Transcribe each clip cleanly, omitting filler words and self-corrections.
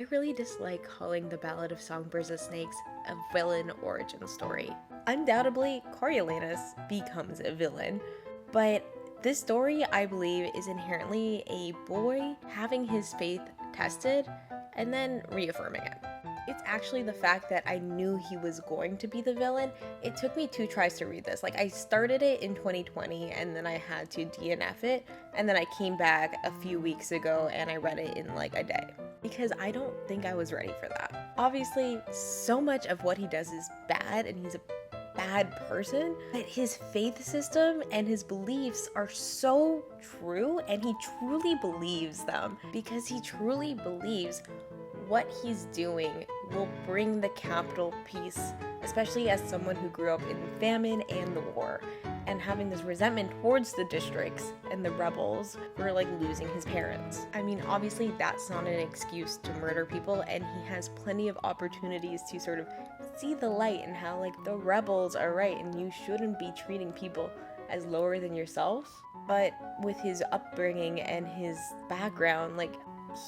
I really dislike calling The Ballad of Songbirds and Snakes a villain origin story. Undoubtedly, Coriolanus becomes a villain, but this story, I believe, is inherently a boy having his faith tested and then reaffirming it. It's actually the fact that I knew he was going to be the villain. It took me 2 tries to read this. Like, I started it in 2020 and then I had to DNF it, and then I came back a few weeks ago and I read it in like a day. Because I don't think I was ready for that. Obviously, so much of what he does is bad and he's a bad person, but his faith system and his beliefs are so true, and he truly believes them because he truly believes what he's doing will bring the capital peace, especially as someone who grew up in famine and the war, and having this resentment towards the districts and the rebels for like losing his parents. I mean, obviously that's not an excuse to murder people, and he has plenty of opportunities to sort of see the light and how like the rebels are right and you shouldn't be treating people as lower than yourself. But with his upbringing and his background, like,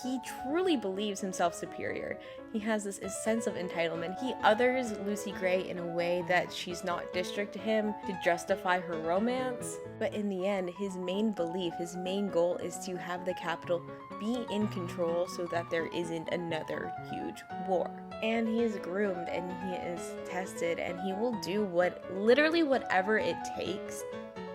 he truly believes himself superior. He has this sense of entitlement. He others Lucy Gray in a way that she's not district to him to justify her romance. But in the end, his main belief, his main goal is to have the capital be in control so that there isn't another huge war. And he is groomed and he is tested, and he will do literally whatever it takes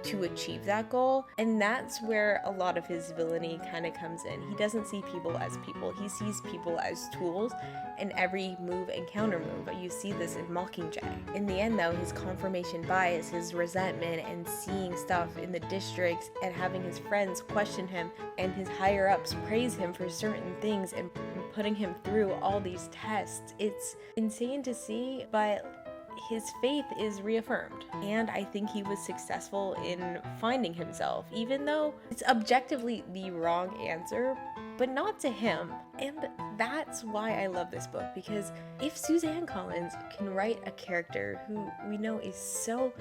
to achieve that goal. And that's where a lot of his villainy kind of comes in. He doesn't see people as people, he sees people as tools, and every move and counter move. You see this in Mockingjay. In the end though, his confirmation bias, his resentment, and seeing stuff in the districts and having his friends question him and his higher ups praise him for certain things and putting him through all these tests, it's insane to see, but his faith is reaffirmed, and I think he was successful in finding himself, even though it's objectively the wrong answer, but not to him. And that's why I love this book, because if Suzanne Collins can write a character who we know is so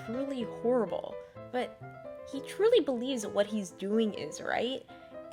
truly horrible, but he truly believes what he's doing is right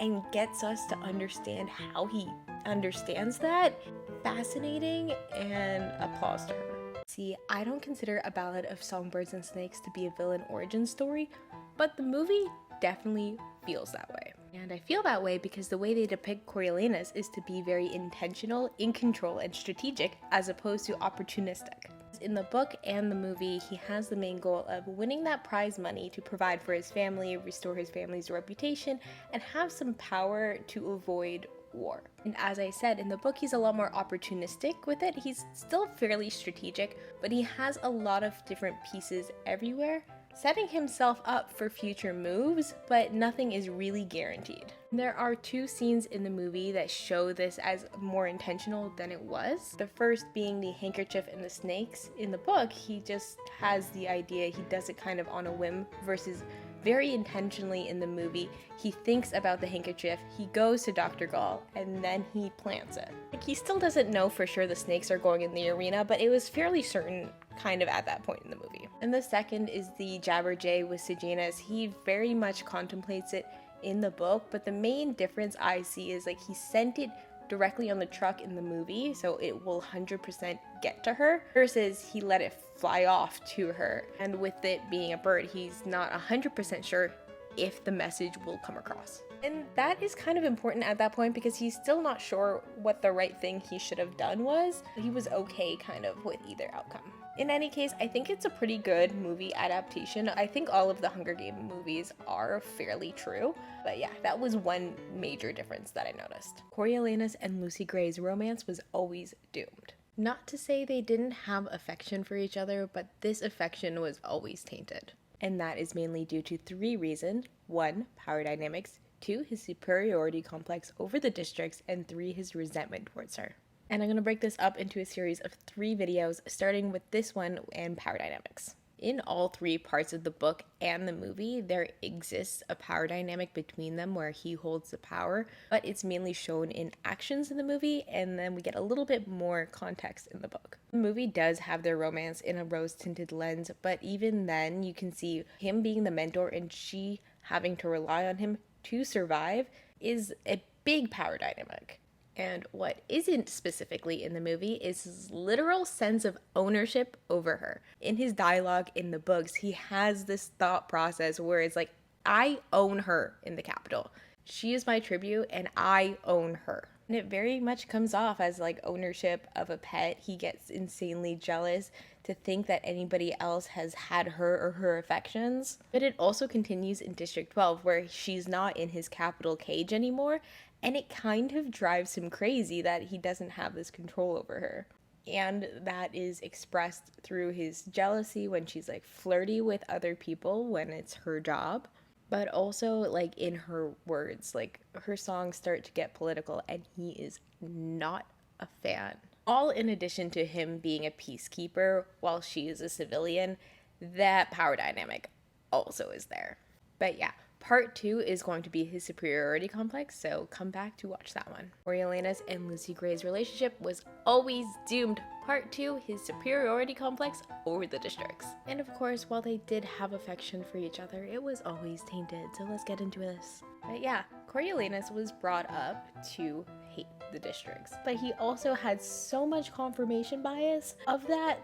and gets us to understand how he understands that, fascinating, and applause to her. See, I don't consider A Ballad of Songbirds and Snakes to be a villain origin story, but the movie definitely feels that way. And I feel that way because the way they depict Coriolanus is to be very intentional, in control, and strategic, as opposed to opportunistic. In the book and the movie, he has the main goal of winning that prize money to provide for his family, restore his family's reputation, and have some power to avoid war. And as I said, in the book he's a lot more opportunistic with it. He's still fairly strategic, but he has a lot of different pieces everywhere, setting himself up for future moves, but nothing is really guaranteed. There are 2 scenes in the movie that show this as more intentional than it was. The first being the handkerchief and the snakes. In the book, he just has the idea, he does it kind of on a whim, versus very intentionally in the movie, he thinks about the handkerchief, he goes to Dr. Gall, and then he plants it. Like, he still doesn't know for sure the snakes are going in the arena, but it was fairly certain kind of at that point in the movie. And the second is the Jabberjay with Sejanus. He very much contemplates it in the book, but the main difference I see is like he sent it directly on the truck in the movie, so it will 100% get to her, versus he let it fly off to her. And with it being a bird, he's not 100% sure if the message will come across. And that is kind of important at that point because he's still not sure what the right thing he should have done was. He was okay kind of with either outcome. In any case, I think it's a pretty good movie adaptation. I think all of the Hunger Games movies are fairly true. But yeah, that was one major difference that I noticed. Coriolanus and Lucy Gray's romance was always doomed. Not to say they didn't have affection for each other, but this affection was always tainted. And that is mainly due to 3 reasons. 1, power dynamics. 2, his superiority complex over the districts. And 3, his resentment towards her. And I'm going to break this up into a series of 3 videos, starting with this one and power dynamics. In all 3 parts of the book and the movie, there exists a power dynamic between them where he holds the power, but it's mainly shown in actions in the movie, and then we get a little bit more context in the book. The movie does have their romance in a rose-tinted lens, but even then you can see him being the mentor and she having to rely on him to survive is a big power dynamic. And what isn't specifically in the movie is his literal sense of ownership over her. In his dialogue in the books, he has this thought process where it's like, I own her in the Capitol. She is my tribute and I own her. And it very much comes off as like ownership of a pet. He gets insanely jealous to think that anybody else has had her or her affections. But it also continues in District 12 where she's not in his capital cage anymore, and it kind of drives him crazy that he doesn't have this control over her. And that is expressed through his jealousy when she's like flirty with other people when it's her job, but also like in her words. Like her songs start to get political and he is not a fan. All in addition to him being a peacekeeper while she is a civilian, that power dynamic also is there. But yeah, part 2 is going to be his superiority complex, so come back to watch that one. Coriolanus and Lucy Gray's relationship was always doomed. Part 2, his superiority complex over the districts. And of course, while they did have affection for each other, it was always tainted, so let's get into this. But yeah, Coriolanus was brought up to hate the districts, but he also had so much confirmation bias of that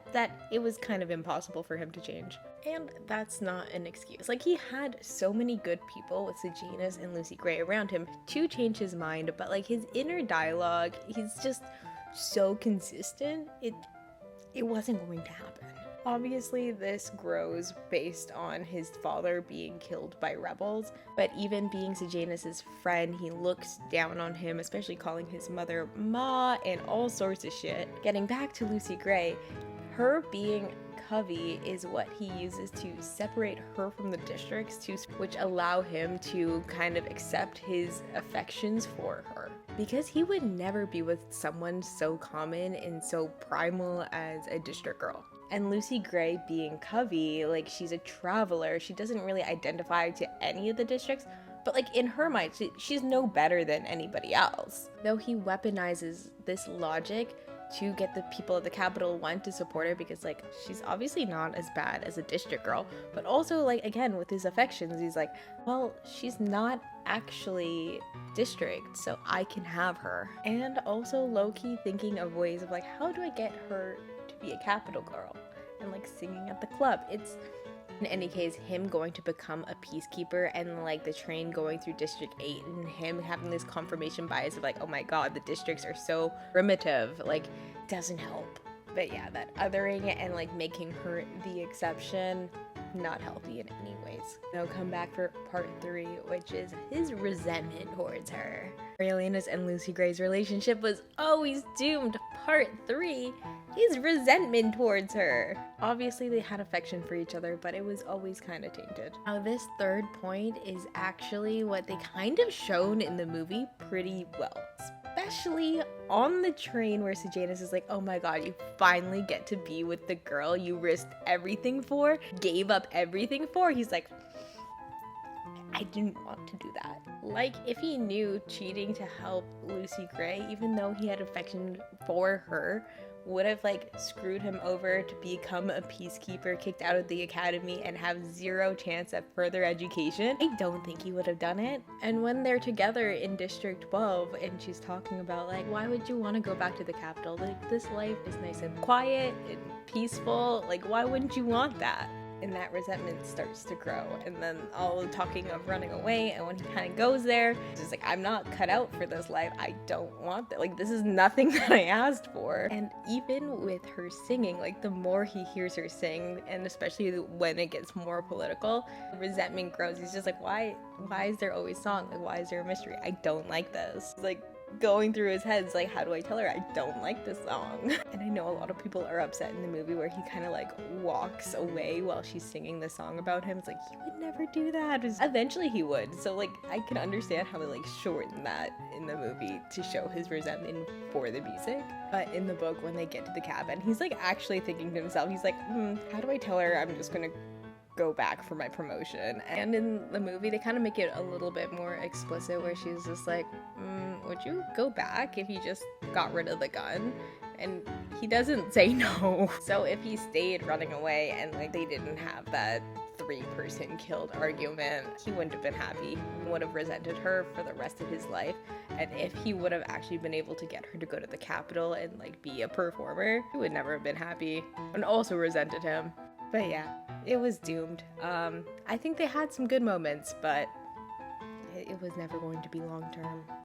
it was kind of impossible for him to change. And that's not an excuse. Like, he had so many good people with Sejanus and Lucy Gray around him to change his mind, but like his inner dialogue, he's just so consistent, it wasn't going to happen. Obviously, this grows based on his father being killed by rebels, but even being Sejanus' friend, he looks down on him, especially calling his mother Ma and all sorts of shit. Getting back to Lucy Gray, her being Covey is what he uses to separate her from the districts, which allow him to kind of accept his affections for her. Because he would never be with someone so common and so primal as a district girl. And Lucy Gray being Covey, like, she's a traveler, she doesn't really identify to any of the districts, but like in her mind, she's no better than anybody else. Though he weaponizes this logic to get the people of the Capitol, one, to support her because like she's obviously not as bad as a district girl, but also like again with his affections, he's like, well, she's not actually district, so I can have her. And also low-key thinking of ways of like, how do I get her to be a Capitol girl and like singing at the club? It's in any case, him going to become a peacekeeper and like the train going through District 8 and him having this confirmation bias of like, oh my god, the districts are so primitive, like, doesn't help. But yeah, that othering and like making her the exception, not healthy in any ways. Now come back for part 3, which is his resentment towards her. Coriolanus and Lucy Gray's relationship was always doomed. Part 3, his resentment towards her. Obviously they had affection for each other, but it was always kind of tainted. Now this third point is actually what they kind of shown in the movie pretty well. Especially on the train where Sejanus is like, oh my god, you finally get to be with the girl you risked everything for, gave up everything for. He's like, I didn't want to do that. Like, if he knew cheating to help Lucy Gray, even though he had affection for her, would have like screwed him over to become a peacekeeper, kicked out of the academy, and have zero chance at further education, I don't think he would have done it. And when they're together in District 12 and she's talking about like, why would you want to go back to the Capitol? Like, this life is nice and quiet and peaceful. Like, why wouldn't you want that? And that resentment starts to grow, and then all talking of running away, and when he kind of goes there, he's just like, I'm not cut out for this life, I don't want that, like, this is nothing that I asked for. And even with her singing, like, the more he hears her sing, and especially when it gets more political, resentment grows. He's just like, why is there always song? Like, why is there a mystery? I don't like this. Like, going through his head, like, how do I tell her I don't like this song? And I know a lot of people are upset in the movie where he kind of like walks away while she's singing the song about him. It's like, he would never do that. Eventually he would, so like I can understand how they like shorten that in the movie to show his resentment for the music. But in the book, when they get to the cabin, he's like actually thinking to himself, he's like, how do I tell her I'm just gonna go back for my promotion? And in the movie they kind of make it a little bit more explicit where she's just like, would you go back if you just got rid of the gun? And he doesn't say no. So if he stayed running away and like they didn't have that 3-person killed argument. He wouldn't have been happy. He would have resented her for the rest of his life. And if he would have actually been able to get her to go to the Capitol and like be a performer, he would never have been happy and also resented him. But yeah, it was doomed. I think they had some good moments, but it was never going to be long term.